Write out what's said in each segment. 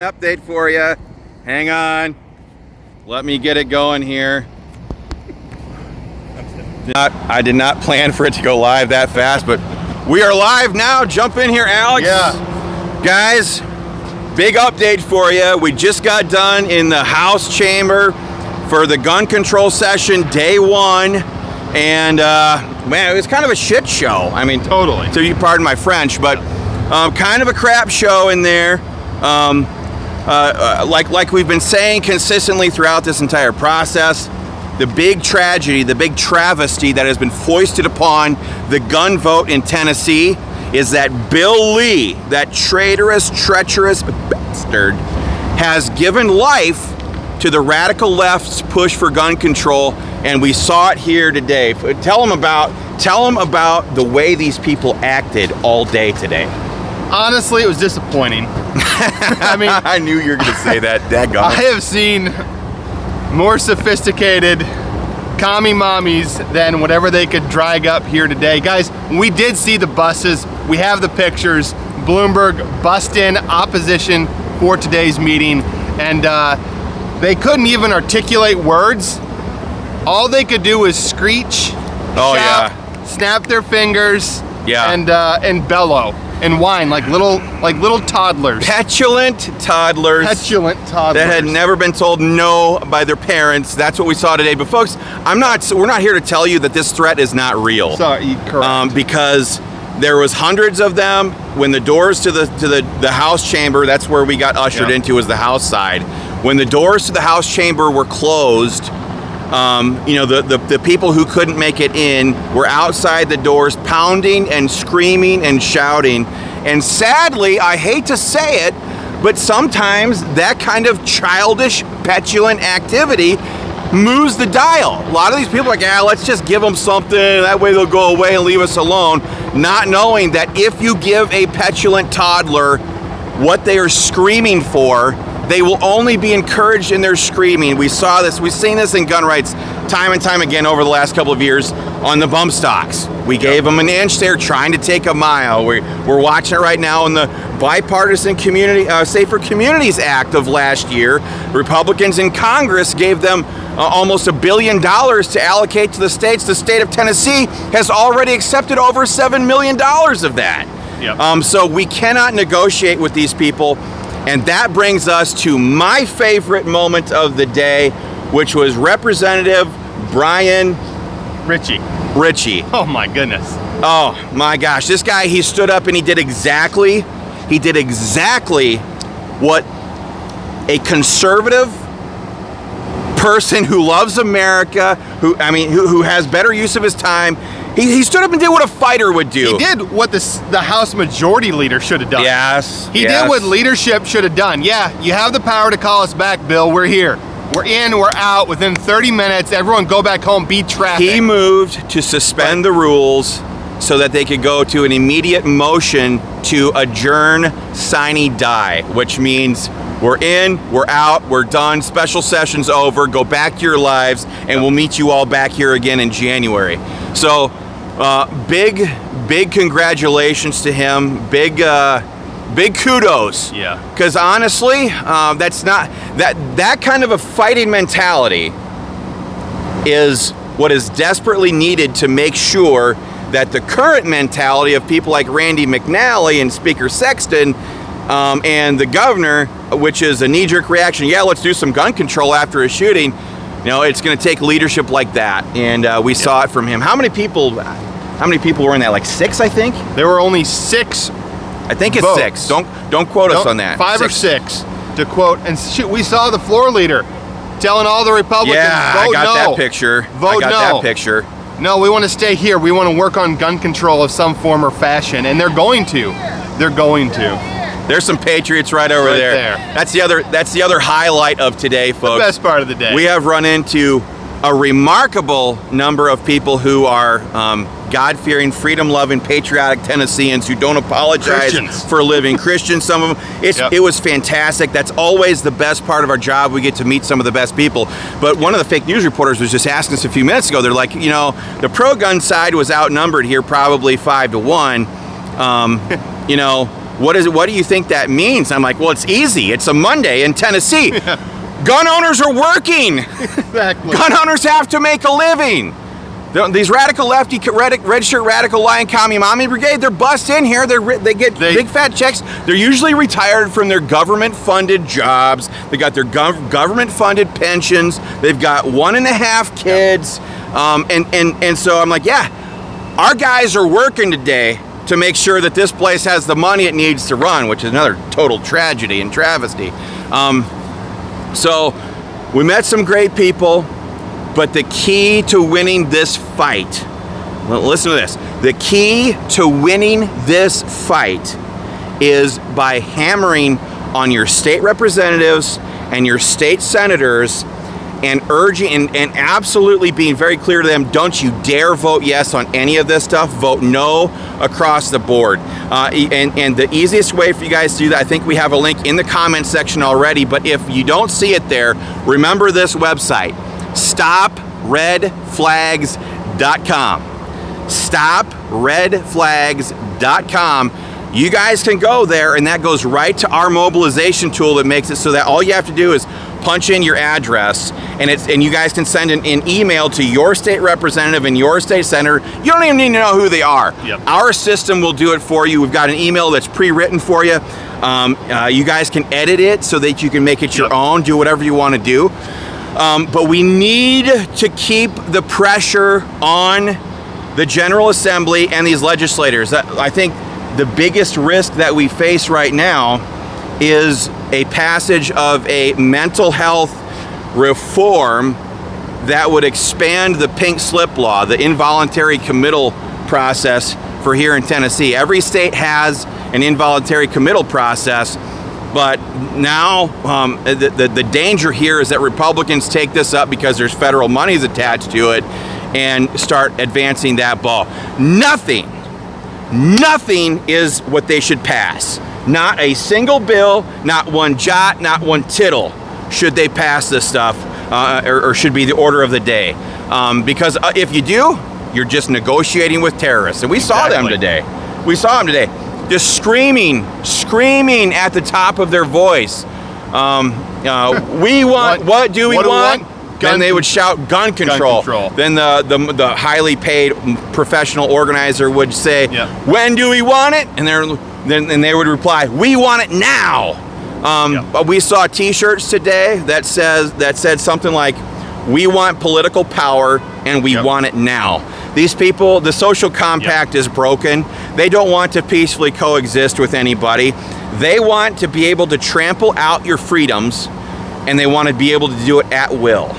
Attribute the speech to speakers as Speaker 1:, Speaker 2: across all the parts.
Speaker 1: Update for you. Hang on. Let me get it going here. I did not plan for it to go live that fast, but we are live now. Jump in here, Alex.
Speaker 2: Yeah.
Speaker 1: Guys, big update for you. We just got done in the House chamber for the gun control session, day one. And man, it was kind of a shit show. I mean,
Speaker 2: Totally.
Speaker 1: So you pardon my French, but kind of a crap show in there. Like we've been saying consistently throughout this entire process, the big tragedy, the big travesty that has been foisted upon the gun vote in Tennessee is that Bill Lee, that traitorous, treacherous bastard, has given life to the radical left's push for gun control, and we saw it here today. Tell them about the way these people acted all day today.
Speaker 2: Honestly, it was disappointing. I mean,
Speaker 1: I knew you were going to say that. Dadgum.
Speaker 2: I have seen more sophisticated commie mommies than whatever they could drag up here today. Guys, we did see the buses. We have the pictures. Bloomberg bussed in opposition for today's meeting, and they couldn't even articulate words. All they could do was screech, shout, snap their fingers, and bellow and whine like little toddlers.
Speaker 1: Petulant toddlers. That had never been told no by their parents. That's what we saw today. But folks, we're not here to tell you that this threat is not real.
Speaker 2: Sorry, correct.
Speaker 1: Because there was hundreds of them when the doors to the House chamber, that's where we got ushered into, was the House side. When the doors to the House chamber were closed, the people who couldn't make it in were outside the doors pounding and screaming and shouting. And sadly, I hate to say it, but sometimes that kind of childish, petulant activity moves the dial. A lot of these people are like, let's just give them something, that way they'll go away and leave us alone, not knowing that if you give a petulant toddler what they are screaming for, they will only be encouraged in their screaming. We saw this, we've seen this in gun rights time and time again over the last couple of years on the bump stocks. We gave them an inch, they're trying to take a mile. We're watching it right now in the bipartisan Safer Communities Act of last year. Republicans in Congress gave them almost $1 billion to allocate to the states. The state of Tennessee has already accepted over $7 million of that.
Speaker 2: Yep.
Speaker 1: So we cannot negotiate with these people. And that brings us to my favorite moment of the day, which was Representative Brian
Speaker 2: Ritchie.
Speaker 1: Oh
Speaker 2: my goodness.
Speaker 1: Oh my gosh. This guy, he stood up and he did exactly what a conservative person who loves America, who has better use of his time, he stood up and did what a fighter would do.
Speaker 2: He did what the House Majority Leader should have done. He did what leadership should have done. Yeah, you have the power to call us back, Bill. We're here. We're in, we're out. Within 30 minutes, everyone go back home, beat traffic.
Speaker 1: He moved to suspend the rules so that they could go to an immediate motion to adjourn, sine die, which means we're in, we're out, we're done, special session's over, go back to your lives, and we'll meet you all back here again in January. So, big congratulations to him, big kudos.
Speaker 2: Yeah.
Speaker 1: Because honestly, that's not, that kind of a fighting mentality is what is desperately needed to make sure that the current mentality of people like Randy McNally and Speaker Sexton and the governor, which is a knee-jerk reaction, let's do some gun control after a shooting, it's going to take leadership like that, and we saw it from him. How many people were in that? Like 6, I think?
Speaker 2: There were only 6
Speaker 1: I think it's
Speaker 2: votes.
Speaker 1: 6. Don't quote us on that.
Speaker 2: 5 or 6 to quote. And we saw the floor leader telling all the Republicans, vote no.
Speaker 1: I got that picture. That picture.
Speaker 2: No, we want to stay here. We want to work on gun control of some form or fashion, and they're going to.
Speaker 1: There's some patriots right over there. That's the other highlight of today, folks.
Speaker 2: The best part of the day.
Speaker 1: We have run into a remarkable number of people who are God-fearing, freedom-loving, patriotic Tennesseans who don't apologize for living. Christians, some of them. It was fantastic. That's always the best part of our job. We get to meet some of the best people. But one of the fake news reporters was just asking us a few minutes ago. They're like, the pro-gun side was outnumbered here probably 5-1. what do you think that means? I'm like, well, it's easy. It's a Monday in Tennessee. Gun owners are working.
Speaker 2: Exactly.
Speaker 1: Gun owners have to make a living. These radical lefty, red shirt radical Lion Commie Mommy Brigade, they're bust in here. They get big fat checks. They're usually retired from their government-funded jobs. They got their government-funded pensions. They've got 1.5 kids. And so I'm like, yeah, our guys are working today to make sure that this place has the money it needs to run, which is another total tragedy and travesty. So we met some great people. But the key to winning this fight, listen to this, the key to winning this fight is by hammering on your state representatives and your state senators and urging and absolutely being very clear to them, don't you dare vote yes on any of this stuff, vote no across the board. And the easiest way for you guys to do that, I think we have a link in the comments section already, but if you don't see it there, remember this website. StopRedFlags.com. StopRedFlags.com. You guys can go there, and that goes right to our mobilization tool that makes it so that all you have to do is punch in your address, and you guys can send an email to your state representative and your state senator. You don't even need to know who they are.
Speaker 2: Yep.
Speaker 1: Our system will do it for you. We've got an email that's pre-written for you. You guys can edit it so that you can make it your own, do whatever you want to do. But we need to keep the pressure on the General Assembly and these legislators. I think the biggest risk that we face right now is a passage of a mental health reform that would expand the pink slip law, the involuntary committal process for here in Tennessee. Every state has an involuntary committal process. But now the danger here is that Republicans take this up because there's federal monies attached to it and start advancing that ball. Nothing is what they should pass. Not a single bill, not one jot, not one tittle should they pass this stuff, or should be the order of the day. Because if you do, you're just negotiating with terrorists. And we saw them today. Just screaming at the top of their voice. We want, what do we want? Then they would shout gun control. Then the highly paid professional organizer would say, when do we want it? And then they would reply, we want it now. But we saw t-shirts today that said something like, we want political power and we want it now. These people, the social compact is broken. They don't want to peacefully coexist with anybody. They want to be able to trample out your freedoms, and they want to be able to do it at will.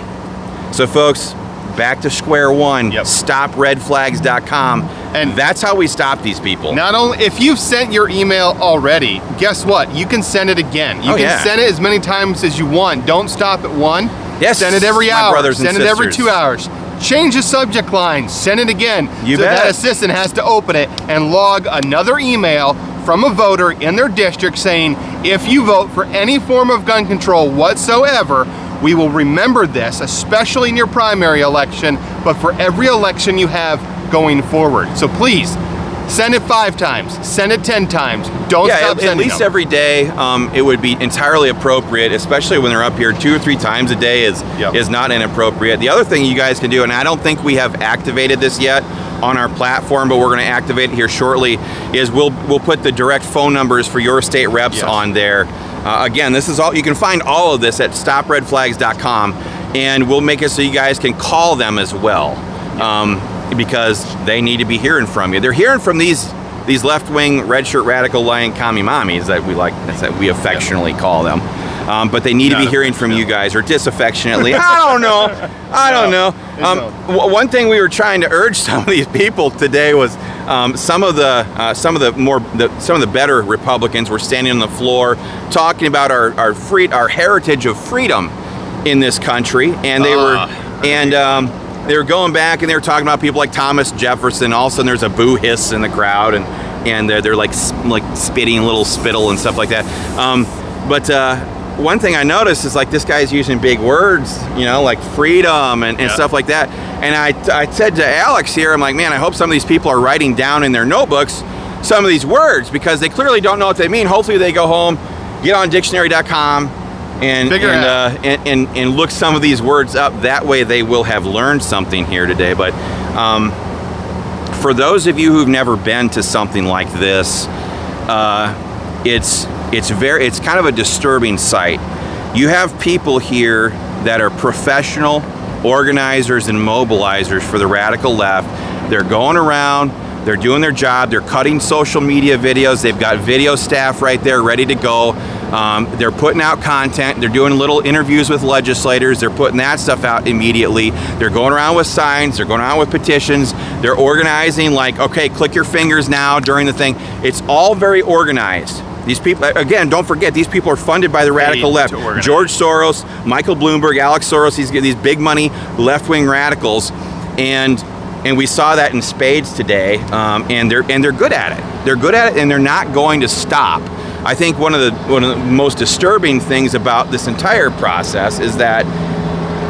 Speaker 1: So folks, back to square one, StopRedFlags.com. And that's how we stop these people.
Speaker 2: Not only, if you've sent your email already, guess what? You can send it again. You can send it as many times as you want. Don't stop at one.
Speaker 1: Yes,
Speaker 2: send it every hour.
Speaker 1: brothers and
Speaker 2: send it every 2 hours. Change the subject line, send it again.
Speaker 1: You
Speaker 2: so
Speaker 1: bet.
Speaker 2: That assistant has to open it and log another email from a voter in their district saying, if you vote for any form of gun control whatsoever, we will remember this, especially in your primary election, but for every election you have going forward. So please, send it 5 times, send it 10 times. Don't stop sending
Speaker 1: at least
Speaker 2: them.
Speaker 1: every day. It would be entirely appropriate, especially when they're up here 2 or 3 times a day is not inappropriate. The other thing you guys can do, and I don't think we have activated this yet on our platform, but we're going to activate it here shortly, is we'll put the direct phone numbers for your state reps on there. Again, this is all, you can find all of this at StopRedFlags.com, and we'll make it so you guys can call them as well. Because they need to be hearing from you. They're hearing from these left-wing, red shirt, radical, Lion Commie Mommies that we affectionately call them. But they need to be hearing from you guys, or disaffectionately. I don't know. One thing we were trying to urge some of these people today was some of the better Republicans were standing on the floor talking about our heritage of freedom in this country, and they were they were going back and they were talking about people like Thomas Jefferson. All of a sudden there's a boo hiss in the crowd, and they're like spitting a little spittle and stuff like that. But one thing I noticed is like this guy's using big words, like freedom and stuff like that. And I said to Alex here, I'm like, man, I hope some of these people are writing down in their notebooks some of these words because they clearly don't know what they mean. Hopefully they go home, get on dictionary.com and look some of these words up. That way they will have learned something here today. But for those of you who've never been to something like this, it's kind of a disturbing sight. You have people here that are professional organizers and mobilizers for the radical left. They're going around, they're doing their job, they're cutting social media videos, they've got video staff right there ready to go. They're putting out content, they're doing little interviews with legislators, they're putting that stuff out immediately. They're going around with signs, they're going around with petitions, they're organizing like, okay, click your fingers now during the thing. It's all very organized. These people, again, don't forget, these people are funded by the radical left. George Soros, Michael Bloomberg, Alex Soros, these big money left-wing radicals, and we saw that in spades today. And they're good at it. They're good at it, and they're not going to stop. I think one of the most disturbing things about this entire process is that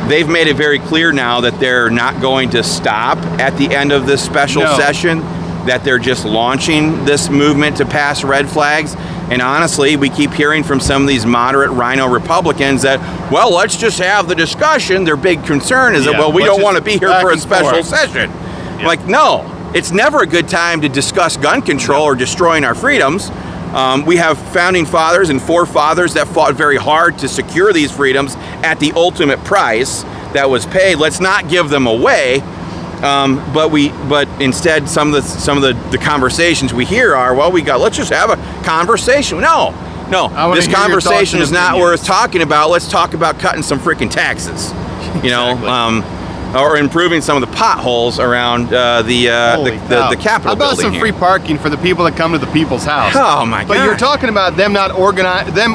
Speaker 1: they've made it very clear now that they're not going to stop at the end of this special session. That they're just launching this movement to pass red flags. And honestly, we keep hearing from some of these moderate rhino Republicans that, well, let's just have the discussion. Their big concern is that, well, we don't want to be here for a special session. Yeah. Like, no, it's never a good time to discuss gun control or destroying our freedoms. We have founding fathers and forefathers that fought very hard to secure these freedoms at the ultimate price that was paid. Let's not give them away. But instead, some of the conversations we hear are, well, let's just have a conversation. No, this conversation is not worth talking about. Let's talk about cutting some freaking taxes, you know, or improving some of the potholes around the Capitol
Speaker 2: How about
Speaker 1: building
Speaker 2: some
Speaker 1: here.
Speaker 2: free parking for the people that come to the people's house?
Speaker 1: Oh my God!
Speaker 2: But you're talking about them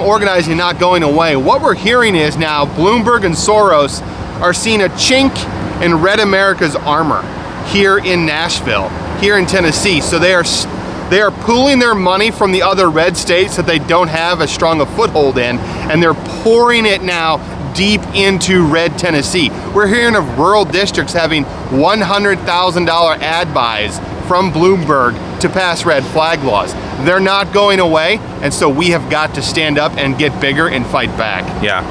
Speaker 2: organizing, not going away. What we're hearing is now Bloomberg and Soros are seeing a chink in Red America's armor here in Nashville, here in Tennessee. So they are pooling their money from the other red states that they don't have as strong a foothold in, and they're pouring it now deep into red Tennessee. We're hearing of rural districts having $100,000 ad buys from Bloomberg to pass red flag laws. They're not going away, and so we have got to stand up and get bigger and fight back.
Speaker 1: Yeah.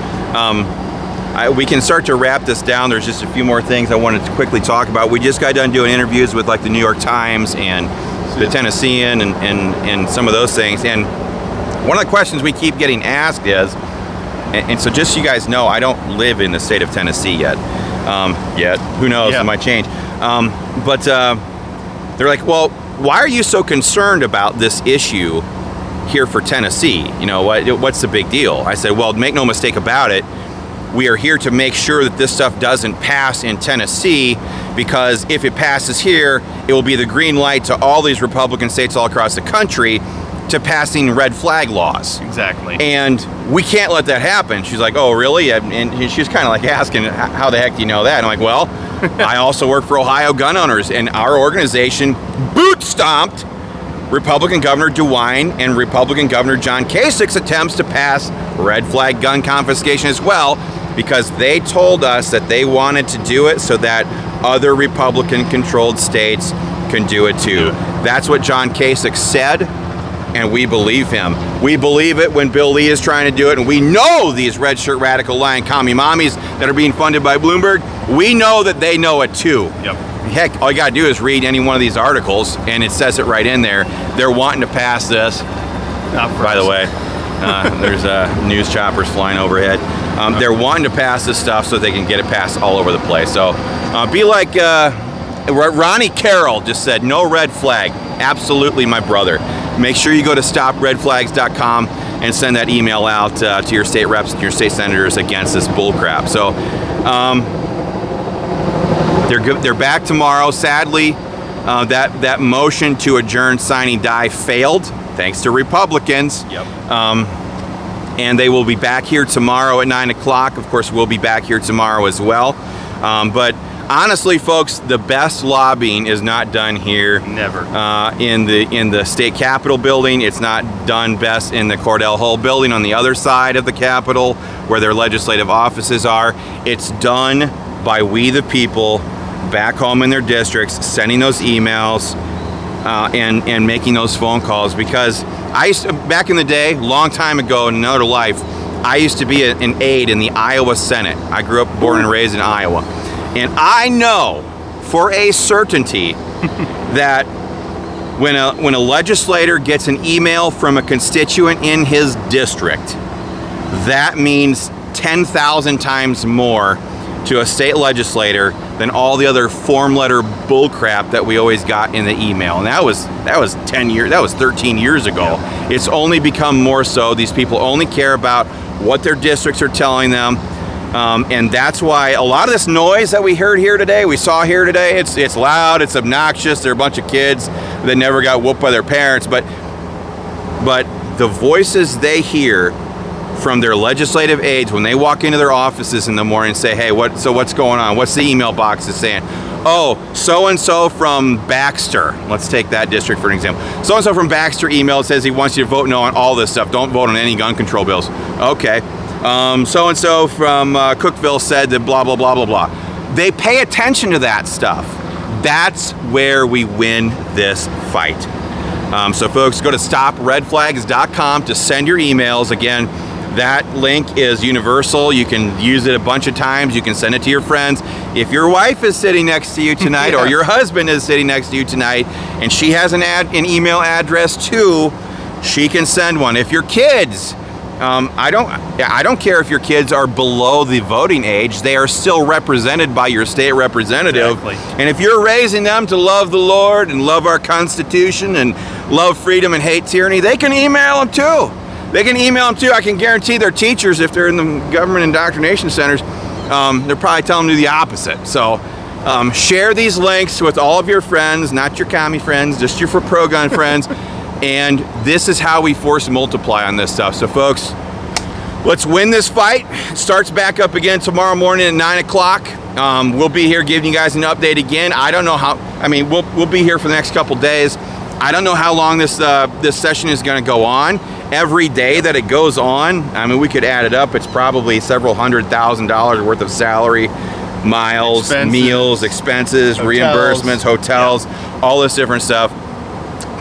Speaker 1: We can start to wrap this down. There's just a few more things I wanted to quickly talk about. We just got done doing interviews with like the New York Times and the Tennessean and some of those things. And one of the questions we keep getting asked is, and so just so you guys know, I don't live in the state of Tennessee yet. Who knows, it might change. But they're like, well, why are you so concerned about this issue here for Tennessee? You know, what's the big deal? I said, well, make no mistake about it. We are here to make sure that this stuff doesn't pass in Tennessee, because if it passes here, it will be the green light to all these Republican states all across the country to passing red flag laws.
Speaker 2: Exactly.
Speaker 1: And we can't let that happen. She's like, oh, really? And she's kind of like asking, how the heck do you know that? And I'm like, well, I also work for Ohio Gun Owners, and our organization boot-stomped Republican Governor DeWine and Republican Governor John Kasich's attempts to pass red flag gun confiscation as well, because they told us that they wanted to do it so that other Republican-controlled states can do it too. That's what John Kasich said, and we believe him. We believe it when Bill Lee is trying to do it, and we know these red shirt radical lying commie mommies that are being funded by Bloomberg, we know that they know it too.
Speaker 2: Yep.
Speaker 1: Heck, all you gotta do is read any one of these articles, and it says it right in there. They're wanting to pass this. By the way, there's news choppers flying overhead. They're wanting to pass this stuff so they can get it passed all over the place. So be like Ronnie Carroll just said, no red flag. Absolutely, my brother. Make sure you go to stopredflags.com and send that email out to your state reps and your state senators against this bullcrap. So they're back tomorrow. Sadly, that motion to adjourn signing die failed, thanks to Republicans.
Speaker 2: Yep.
Speaker 1: And they will be back here tomorrow at 9 o'clock. Of course, we'll be back here tomorrow as well. But honestly, folks, the best lobbying is not done here.
Speaker 2: Never.
Speaker 1: In the state capitol building. It's not done best in the Cordell Hull building on the other side of the Capitol, where their legislative offices are. It's done by we the people back home in their districts, sending those emails, and making those phone calls, because I used to, back in the day, long time ago in another life, I used to be an aide in the Iowa Senate. I grew up, born and raised in Iowa. And I know for a certainty that when a legislator gets an email from a constituent in his district, that means 10,000 times more to a state legislator than all the other form letter bullcrap that we always got in the email. And that was 13 years ago.
Speaker 2: Yeah.
Speaker 1: It's only become more so. These people only care about what their districts are telling them. And that's why a lot of this noise that we heard here today, we saw here today, it's loud, it's obnoxious. They're a bunch of kids that never got whooped by their parents. But the voices they hear from their legislative aides when they walk into their offices in the morning and say, hey, what's going on? What's the email box is saying? Oh, so-and-so from Baxter. Let's take that district for an example. So-and-so from Baxter emailed, says he wants you to vote no on all this stuff. Don't vote on any gun control bills. Okay. So-and-so from Cookeville said that blah, blah, blah, blah, blah. They pay attention to that stuff. That's where we win this fight. So folks, go to stopredflags.com to send your emails. Again, that link is universal. You can use it a bunch of times. You can send it to your friends. If your wife is sitting next to you tonight or your husband is sitting next to you tonight and she has an email address too, she can send one. If your kids, I don't care if your kids are below the voting age, they are still represented by your state representative.
Speaker 2: Exactly.
Speaker 1: And if you're raising them to love the Lord and love our Constitution and love freedom and hate tyranny, they can email them too. They can email them too. I can guarantee their teachers, if they're in the government indoctrination centers, they're probably telling them to do the opposite. So share these links with all of your friends, not your commie friends, just your pro-gun friends. And this is how we force multiply on this stuff. So folks, let's win this fight. It starts back up again tomorrow morning at 9 o'clock. We'll be here giving you guys an update again. I don't know how, we'll be here for the next couple days. I don't know how long this session is going to go on. Every day that it goes on, we could add it up. It's probably several $100,000 worth of salary, miles, meals, expenses, reimbursements, hotels, all this different stuff.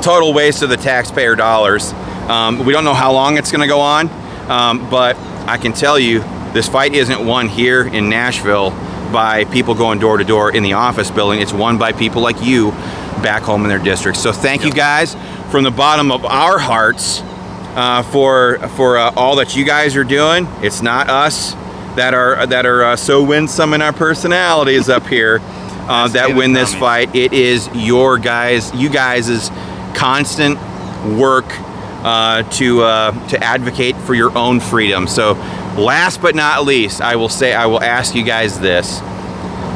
Speaker 1: Total waste of the taxpayer dollars. We don't know how long it's going to go on, but I can tell you this fight isn't won here in Nashville by people going door to door in the office building. It's won by people like you back home in their districts. So thank you guys from the bottom of our hearts for all that you guys are doing. It's not us that are so winsome in our personalities up here that win this fight. It is you guys' constant work to advocate for your own freedom. So last but not least, I will ask you guys this.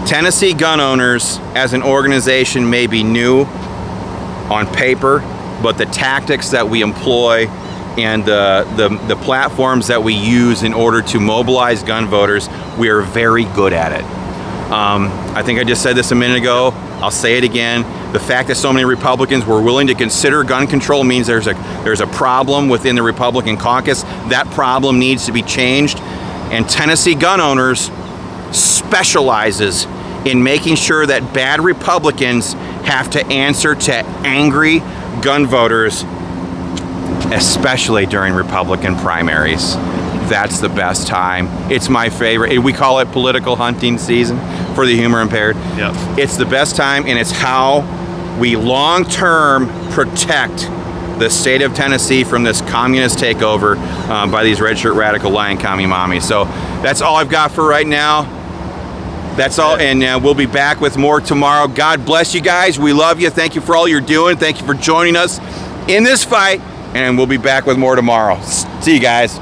Speaker 1: Tennessee gun owners as an organization may be new on paper, but the tactics that we employ and the platforms that we use in order to mobilize gun voters, we are very good at it. I think I just said this a minute ago. I'll say it again. The fact that so many Republicans were willing to consider gun control means there's a problem within the Republican caucus. That problem needs to be changed. And Tennessee Gun Owners specializes in making sure that bad Republicans have to answer to angry gun voters, especially during Republican primaries. That's the best time. It's my favorite. We call it political hunting season for the humor impaired.
Speaker 2: Yep.
Speaker 1: It's the best time, and it's how we long-term protect the state of Tennessee from this communist takeover by these red shirt radical lying commie mommies. So that's all I've got for right now. That's all, and we'll be back with more tomorrow. God bless you guys. We love you. Thank you for all you're doing. Thank you for joining us in this fight, and we'll be back with more tomorrow. See you guys.